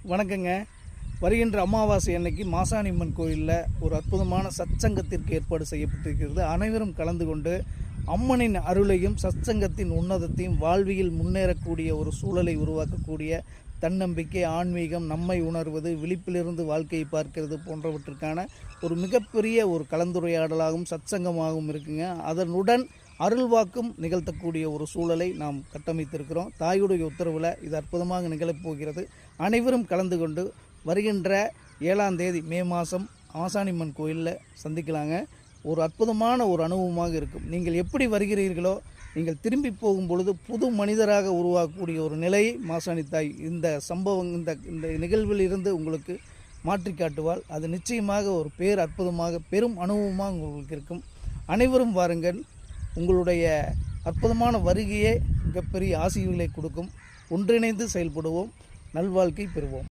வணக்கங்க. வருகின்ற அமாவாசை அன்னைக்கு மாசாணியம்மன் கோயிலில் ஒரு அற்புதமான சத்சங்கத்திற்கு ஏற்பாடு செய்யப்பட்டிருக்கிறது. அனைவரும் கலந்து கொண்டு அம்மனின் அருளையும் சத்சங்கத்தின் உன்னதத்தையும் வாழ்வியில் முன்னேறக்கூடிய ஒரு சூழலை உருவாக்கக்கூடிய தன்னம்பிக்கை, ஆன்மீகம், நம்மை உணர்வது, விழிப்பிலிருந்து வாழ்க்கையை பார்க்கிறது போன்றவற்றுக்கான ஒரு மிகப்பெரிய ஒரு கலந்துரையாடலாகவும் சத்சங்கமாகவும் இருக்குங்க. அதனுடன் அருள்வாக்கும் நிகழ்த்தக்கூடிய ஒரு சூழலை நாம் கட்டமைத்திருக்கிறோம். தாயுடைய உத்தரவில் இது அற்புதமாக நிகழப்போகிறது. அனைவரும் கலந்து கொண்டு வருகின்ற 7ஆம் தேதி மே மாதம் மாசாணியம்மன் கோயிலில் சந்திக்கலாங்க. ஒரு அற்புதமான ஒரு அனுபவமாக இருக்கும். நீங்கள் எப்படி வருகிறீர்களோ, நீங்கள் திரும்பி போகும் பொழுது புது மனிதராக உருவாக்கக்கூடிய ஒரு நிலையை மாசாணி தாய் இந்த சம்பவம் இந்த நிகழ்வில் இருந்து உங்களுக்கு மாற்றி காட்டுவாள். அது நிச்சயமாக ஒரு அற்புதமாக பெரும் அனுபவமாக உங்களுக்கு இருக்கும். அனைவரும் வாருங்கள். உங்களுடைய அற்புதமான வருகையே மிகப்பெரிய ஆசீர்வாதங்களை கொடுக்கும். ஒன்றிணைந்து செயல்படுவோம். நல்வாழ்க்கை பெறுவோம்.